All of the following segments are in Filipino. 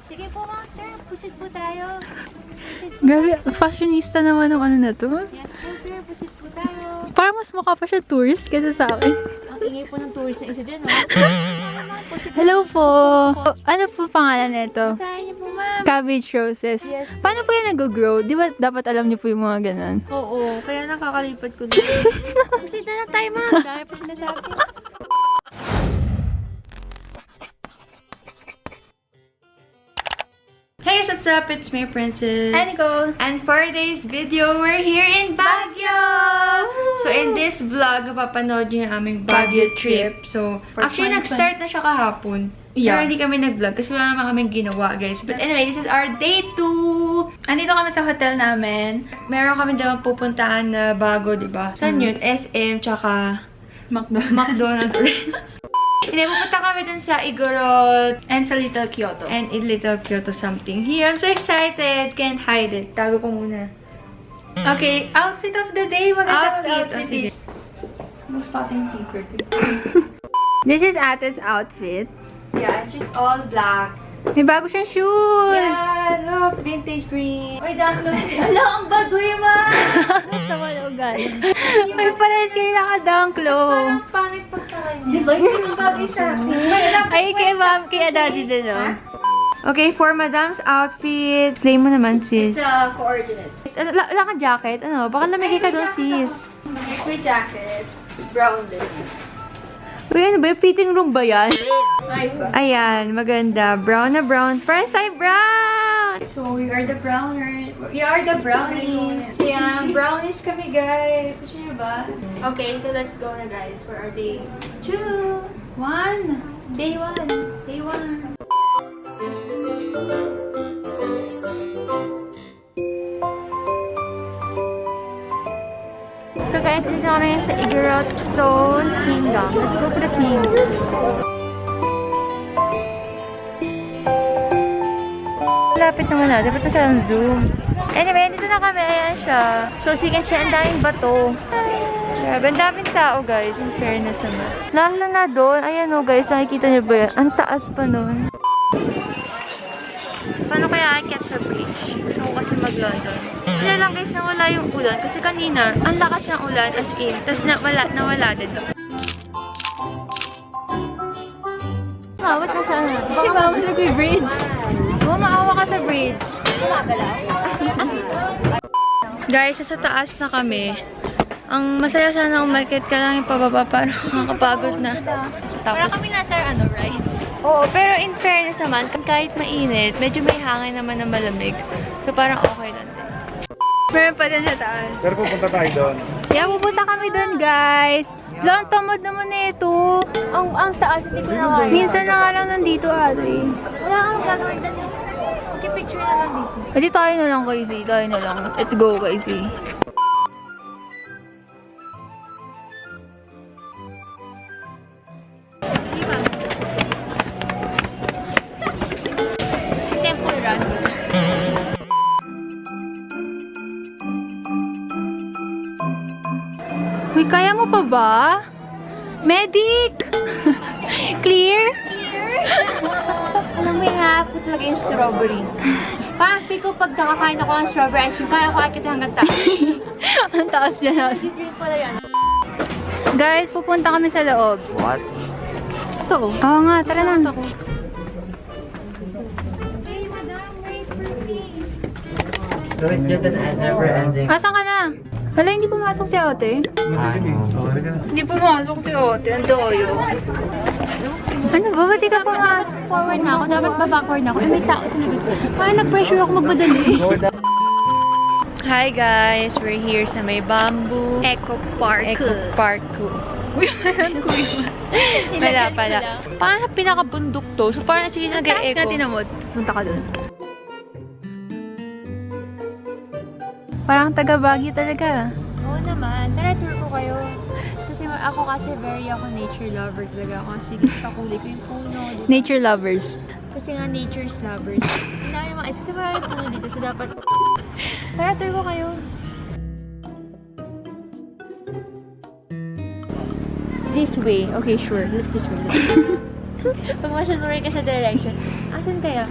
Sige po, ma'am, sir. Pusit po tayo. Grabe, fashionista naman ng ano na to. Yes po, sir. Pusit po tayo. Parang mas mukha pa siya tourist kaysa sa akin. Ang ingay po ng tourist na isa dyan, no? Hello po! Ano po pangalan nito? Tayo niyo po, ma'am. Cabbage roses. Yes. Paano po yan nag-grow? Di ba dapat alam niyo po yung mga ganun? Oo, kaya nakakalipat ko na. Pusit na lang tayo, ma'am. Dahil po sinasabi. Hey, what's up? It's me, Princess. Hi, Nicole! And for today's video, we're here in Baguio! So, in this vlog, mapapanood nyo yung aming Baguio trip. So, actually, nag-start na siya kahapon. Yeah. Pero hindi kami nag-vlog kasi wala naman kaming ginawa, guys. But anyway, this is our day 2! Andito kami sa hotel namin. Meron kami dalawang pupuntahan na bago, diba? Saan yun? SM, tsaka McDonald's. Hindi, pupunta kami dun sa Igorot And sa Little Kyoto. and in Little Kyoto something here. I'm so excited. Can't hide it. Tago ko muna. Okay, outfit of the day. Maganda Outfit. Oh, mag-outfit. sige. Most spotting secret. This is Ate's outfit. Yeah, it's just all black. May bago siyang shoes! Yeah, look, vintage green. Uy, dami. Ala, ang baduy, ma! Sa wala ugali. May pares kayo naka-dunklo. Parang pangit pag sa kanya. Di ba? Yung ang bagay sa akin. Ay, kay ma'am, kay daddy din, no? Okay, for Madam's outfit. Play mo naman, sis. Coordinates. Wala kang jacket? Ano? Baka lamigay ka doon, sis. Here's my jacket. Brown din. Uy, ano ba? Yung fitting room ba yan? Nice ba? Ayan, maganda. Brown na brown. First time brown! So, we are the browners. We are the brownies. Ayan, brownies kami, guys. Gusto niyo ba? Okay, so let's go na, guys, for our day 2. 1. Day 1. Day 1. So guys, dito kami sa Igorot Stone Kingdom. Let's go for the kingdom. Lapit naman na. Dapat na siya ang zoom. Anyway, dito na kami. Ayan siya. So, sige siya. Ang daming bato. Grabe. Ang daming tao, guys. In fairness naman. Lalo na doon. Ayan o, guys. Nakikita niyo ba yan? Ang taas pa nun. Paano kaya akyat sa bridge? Gusto ko kasi mag-London. Kaya lang guys, nawala yung ulan. Kasi kanina, ang lakas ng ulan as in. Tapos nawala din to. Ba't ka saan? Si Mama nag-bridge. Oo, maawa ka sa bridge. Guys, sa taas na kami. Ang masaya sana umarket ka lang yung pababa para makakapagod na. Para kami nasa, rides. Oo, pero in fairness naman, kahit mainit, medyo may hangin naman na malamig. So parang okay lang din. Meron pa din sa taas. Pero pupunta tayo doon. Yeah, pupunta kami doon, guys. Lang, tamad naman na ito. Ang taas, hindi ko na kaya. Minsan na nga lang nandito, ate. Wala kang gagawin doon. Picture na lang dito. Pwede tayo na lang, Casey. Tayo na lang. Let's go, Casey. Temple run. Uy, kaya mo pa ba? Medic! Clear? Alam mo yung haap ko talaga yung strawberry. Parang ko pag nakakain ako ng strawberry ice cream, kaya ako akit hanggang taas. Ang taas dyan natin. Drink pala yan. Guys, pupunta kami sa loob. What? Ito. Oo nga, tara na. Hey, madam, wait for me. So it's just an never-ending. Asan ka na? Hala, hindi pumasok si ate. Hindi pumasok si ate. Ang doyo. Ano ba? Ba't di ka pumasok? Forward na ako. Dapat ba-backward na ako. Eh, may tao sa likod ko. Parang nag-pressure ako magmadali. Hi guys! We're here sa may Bamboo Eco Park. Eco Park. Uy, wala pala. Parang sa pinakabundok to. So parang sige Ang taas nag-e-eco. na tinamot. Punta ka dun. Parang taga-Baguio talaga. Oo naman. Tara, tour ko kayo. Kasi ako very nature lover talaga ako. Sige, pakulay ko yung puno. Diba? Nature lovers. Kasi nga nature's lovers. Hindi namin mga kasi maraming puno dito. So dapat... Tara, tour ko kayo. This way. Okay, sure. Let's this way. Pag masunuri ka sa direction. Asan kaya?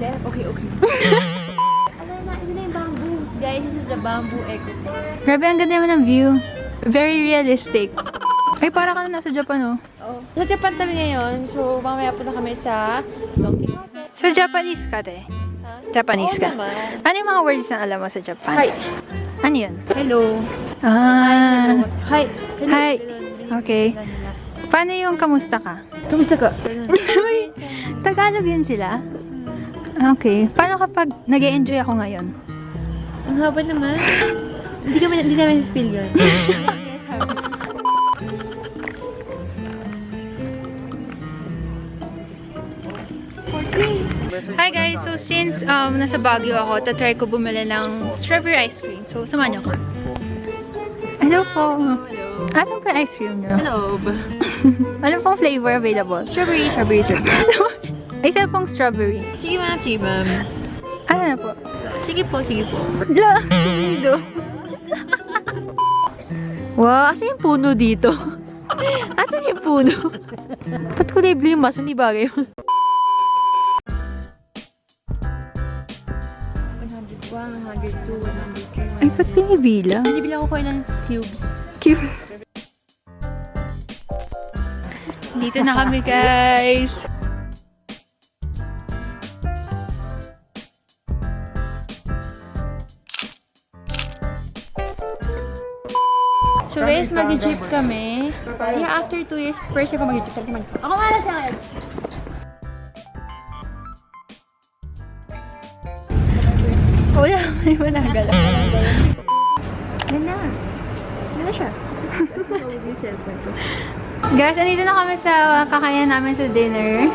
left. Okay. Alam na, ito na yung bamboo. Guys, this is the bamboo echo park. Grabe, ang ganda naman ng view. Very realistic. Ay, para ka na nasa Japan, oh. Oh. Sa Japan kami ngayon, so mamaya punta kami sa Donkey Market. So, Japanese ka, te? Ha? Japanese Oo ka? naman. Ano yung mga words na alam mo sa Japan? Hi. Ano yun? Hello. Ah. Hi. Hello. Hi. Ganun. Okay. Paano yung kamusta ka? Kamusta ka? Ganun. Uy, Tagalog din sila? Okay. Paano kapag nag-e-enjoy ako ngayon? Ang haba naman. Hindi namin feel yun. Yes, haba. Hi guys! So since nasa Baguio ako, tatry ko bumili ng strawberry ice cream. So, samahan niyo ako. Hello po! Asan po yung ice cream niyo? Hello. Ano pong flavor available? Strawberry. Isa pong strawberry. Sige ma'am. Ano na po? Sige po. La! Dito. Wow, asan yung puno dito? Asan yung puno? Ba't kulay blue yung mas? Hindi bagay yun. 101, 102, 103. Ay, ba't pinibilang? Binibili ako ko ng cubes. Cute. Dito na kami, guys. So guys, mag-jeep kami. Yeah, after 2 years, first year ko mag-jeep. Ako nga na siya ngayon. Wala, may managala. Yan na. Yan na siya. Guys, andito na kami sa kakayan namin sa dinner.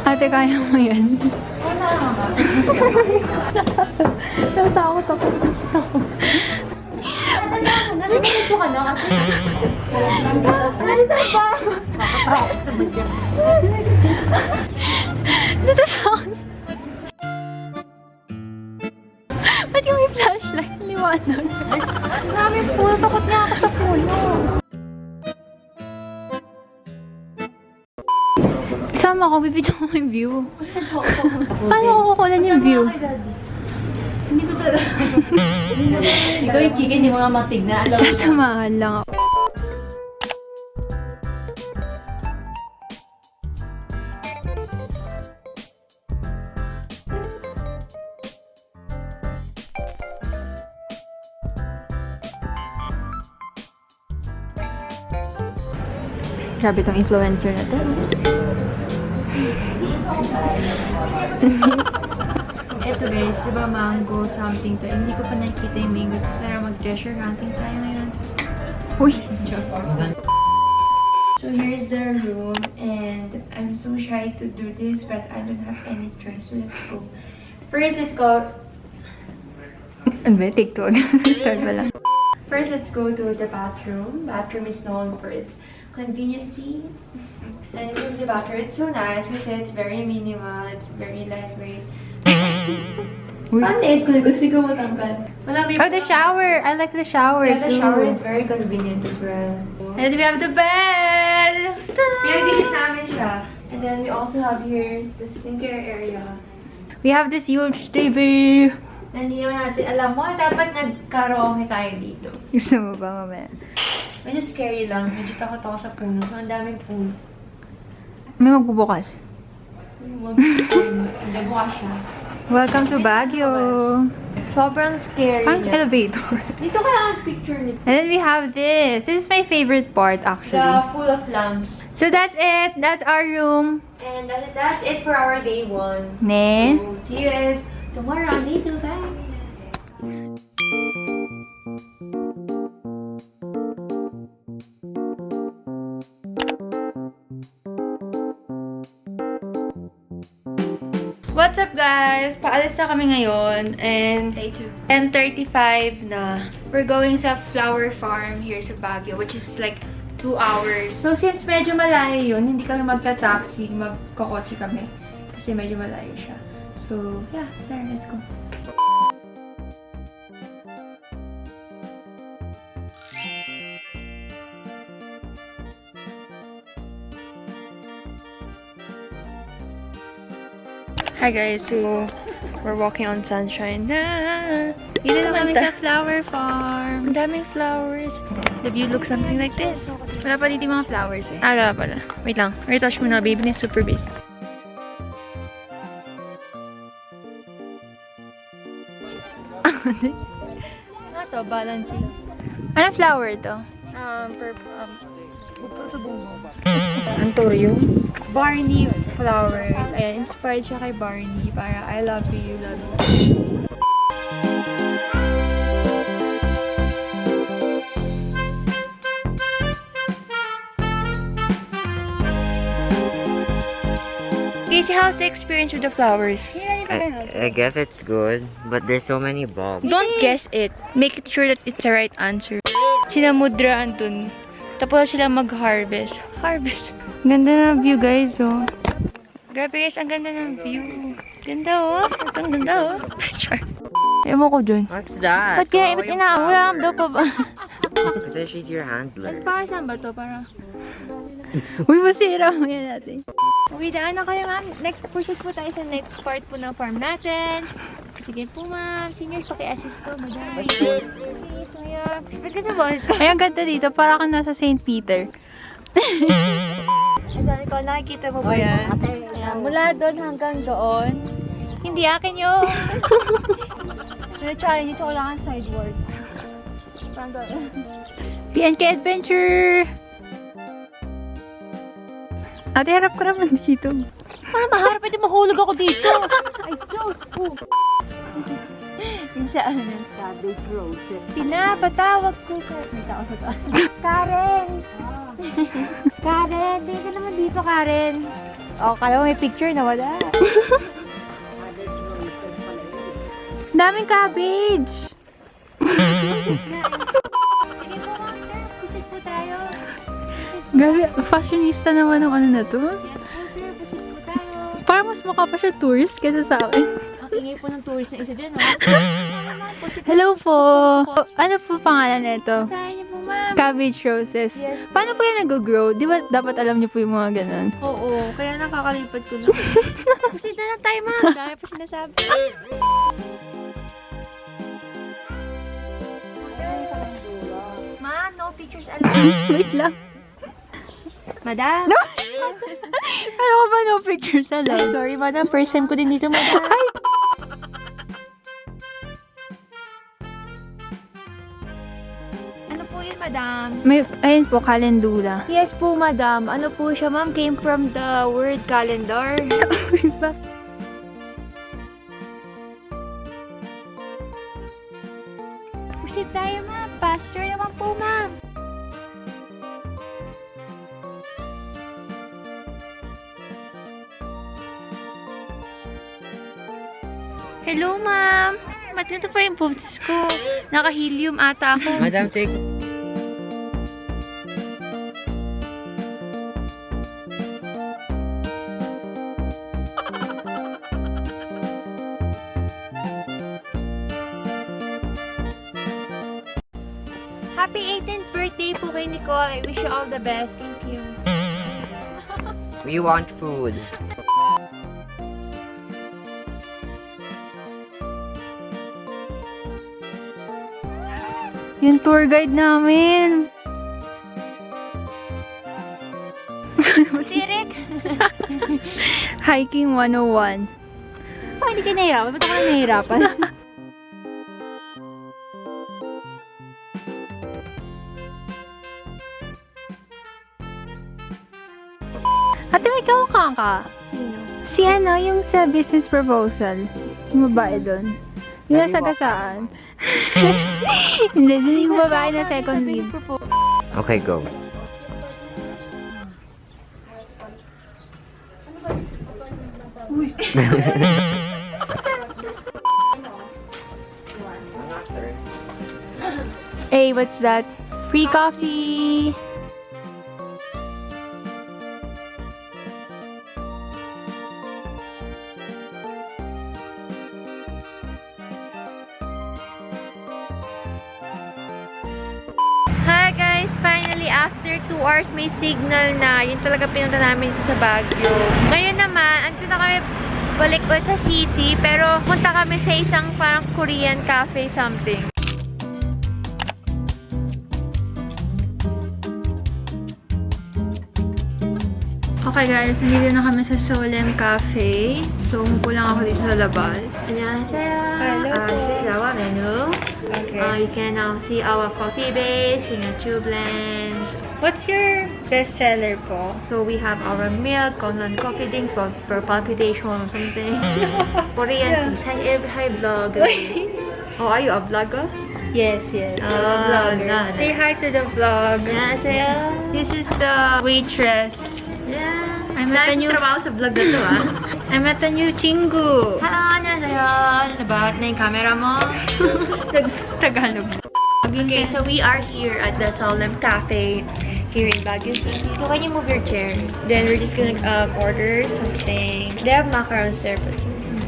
Ate, kaya mo yan? Natakot ako. Nalilito ka na kasi. Natatakot. Ba't yung may flashlight? Liwanag. Ang daming puno. Takot niya ako sa puno. Sama ko, bibidyo ko yung view. Paano ko kukulan yung view? Hindi ko talaga. Ikaw yung chicken, hindi mo nga matignan. Alam mo. Sasamahan lang ako. Grabe tong influencer na to. Eto guys, diba mango something to? Hindi ko pa nakikita yung mango. Kasi mag-treasure hunting tayo ngayon. Uy! So here's the room and I'm so shy to do this but I don't have any choice. So let's go. First, let's go. Ano ba? Take two agad. Start pa lang. First, let's go to the bathroom. Bathroom is known for its conveniency. And this is the bathroom. It's so nice kasi it's very minimal. It's very lightweight. Uy. Panit ko kasi kumatangkad. Wala may Oh, the shower! I like the shower Yeah, the too. shower is very convenient as well. And then we have the bed! Pinagdikit namin siya. And then we also have here the skincare area. We have this huge TV! Hindi naman natin alam mo, dapat nagkaraoke tayo dito. Gusto mo ba mamaya? Medyo scary lang. Medyo takot ako sa puno. So, ang daming puno. May magbubukas. Hindi bukas siya. Welcome to Baguio! Sobrang scary. Ang niya. elevator. Dito ka lang ang picture nito. And then we have this. This is my favorite part actually. The full of lamps. So that's it. That's our room. And that's it for our day 1. Ne? So, see you guys tomorrow on day 2. Bye! What's up guys? Paalis na kami ngayon and 10:35 na. We're going sa flower farm here sa Baguio which is like 2 hours. So, since medyo malayo yun, hindi kami magta-taxi, magkokotse kami. Kasi medyo malayo siya. So, yeah, there, let's go. Hi guys, so we're walking on sunshine na. Dito na kami sa flower farm. Ang daming flowers. The view looks something like this. Wala pa dito yung mga flowers eh. Ah, wala pala. Wait lang. Retouch muna, baby ni Super Beast. Ano to? Balancing. Anong flower to? Ang toyo? Barney flowers. Ayan, inspired siya kay Barney. Para I love you, love you. Casey, how's the experience with the flowers? I guess it's good, but there's so many bugs. Don't guess it. Make it sure that it's the right answer. Sinamudraan dun. Tapos sila mag-harvest. Harvest. Ganda ng view, guys, oh. Grabe, guys, ang ganda ng view. Ganda, oh. Ito, ang ganda, oh. Char. Ewan ko dun. What's that? Ba't kaya ibit inaawala? Daw pa ba? Kasi she's your handler. Para saan ba to? Para... Uy, masira mo yan natin. Okay, daan na kayo, ma'am. Next, proceed po tayo sa next part po ng farm natin. Sige po, ma'am. Seniors, paki-assist to, madam. Okay, so yeah. Ba't ganda boses ko? Ay, ang ganda dito. Para kang nasa St. Peter. Ito, Nicole, nakikita mo ba yan? Ayan, mula doon hanggang doon. Hindi akin yun. Challenge ito, wala kang sideward. Parang doon. PNK Adventure! Ate, harap ka naman dito. Mama, harap, pwede mahulog ako dito. Ay, so spook. Yung sa ano? Cabbage roses. Pinapatawag ko ka. May tao sa taas. Karen! Karen, tingin ka naman dito, Karen. O, kaya may picture na wala. Daming cabbage! Sige po, ma'am, sir. Pusit po tayo. Grabe, fashionista naman ng ano na to. Yes po, sir. Pusit po tayo. Parang mas mukha pa siya tourist kaysa sa akin. Ang ingay po ng tourist na isa dyan, no? Hello po. Ano po pangalan nito? Kaya niyo po, ma'am. Cabbage roses. Yes. Paano po yan nag-grow? Di ba dapat alam niyo po yung mga ganun? Oo, kaya nakakalipad ko na. Pusit na lang tayo, ma'am. Dahil po sinasabi. Ma'am, no pictures allowed. Wait lang. Madam. No. Ano ko ba no pictures allowed? Sorry, madam. First time ko din dito, madam. Hi. Ano po yun, madam? May, ayun po, calendula. Yes po, madam. Ano po siya, ma'am? Came from the word calendar. Proceed tayo, ma'am. Pastor naman po, ma'am. Hello, ma'am. Ba't ganito pa yung boses ko? Naka-helium ata ako. Madam, take... Happy 18th birthday po kay Nicole. I wish you all the best. Thank you. We want food. Yung tour guide namin. Tirik. Hiking 101. Oh, hindi ka nahihirapan. Ba't ako nahihirapan? Ate, may kamukha ka. Sino? Si ano, yung sa business proposal. Yung babae doon. Yung nasa gasaan. Hindi, yung babae na second lead. Okay, go. Uy. Hey, what's that? Free coffee! Hi guys! Finally, after 2 hours may signal na. Yun talaga pinunta namin dito sa Baguio. Ngayon naman, andito na kami balik ulit sa city, pero punta kami sa isang parang Korean cafe something. Okay guys, nandito na kami sa Solem Cafe. So, umupo lang ako dito sa labas. Annyeonghaseyo! Hello po. This is our menu. Okay. You can now see our coffee base, signature blends. What's your best seller po? So, we have our milk, online coffee drinks for palpitation or something. Korean things. Hi, vlog. Oh, are you a vlogger? Yes. vlogger. Say hi to the vlog. Annyeonghaseyo! This is the waitress. Yeah. I met a new trabaho sa vlog na to, ah. I met a new chingu. Hello, annyeonghaseyo! Nabahat na yung camera mo. Tagalog. Okay, so we are here at the Solem Cafe here in Baguio City. So can you move your chair? Then we're just gonna order something. They have macarons there, but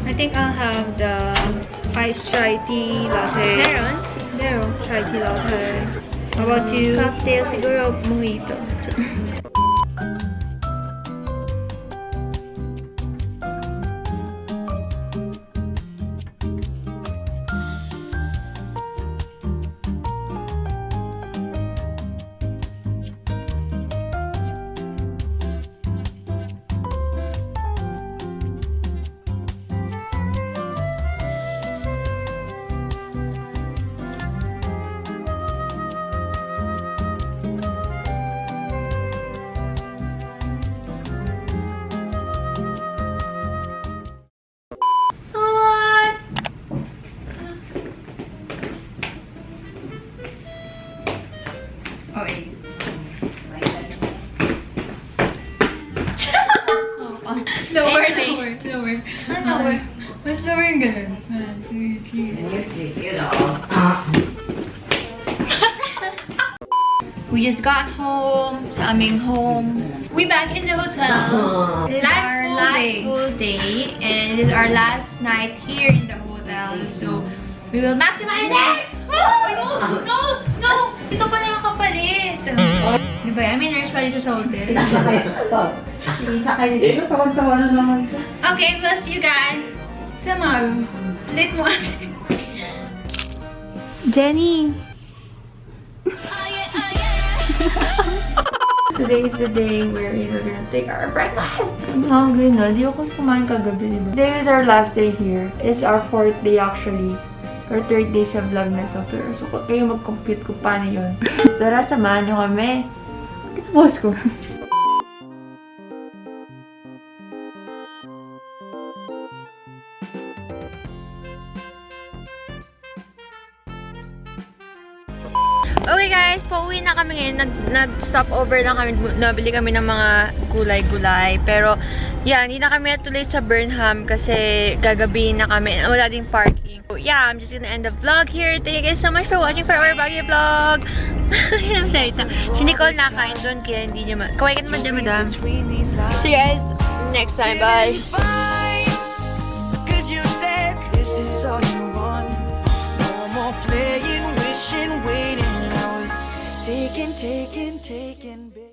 I think I'll have the iced chai tea latte. meron. Chai tea latte. How about you? Cocktail, siguro mojito. Lower. Mas lower yung ganun. 1, 2, 3. We just got home sa aming home. We back in the hotel. This is our last full day, and this is our last night here in the hotel. So we will maximize it. No! Dito pala yung kapalit. Diba? I mean, nurse pala siya sa hotel. Tawag-tawa na naman siya. Okay, we'll see you guys tomorrow. Late mo ate. Jenny! Today is the day where we're gonna take our breakfast. I'm hungry na. Di ako kumain kagabi, diba? Today is our last day here. It's our 4th day actually. Or 3rd day sa vlog na to. Pero so, kayo mag-compute kung paano yun. Tara, samahan nyo kami. Ito boss ko. Okay guys, pauwi na kami ngayon. Nag-stop over lang kami. Nabili kami ng mga gulay-gulay. Pero, yeah, hindi na kami natuloy sa Burnham kasi gagabihin na kami. Wala ding parking. So, yeah, I'm just gonna end the vlog here. Thank you guys so much for watching for our Baguio vlog. Si Nicole nakain doon kaya hindi niya kaway ka naman dyan, madam. See you guys next time. Bye! Cause you said this is all you want. No more playing, wishing, waiting. I was taking, baby.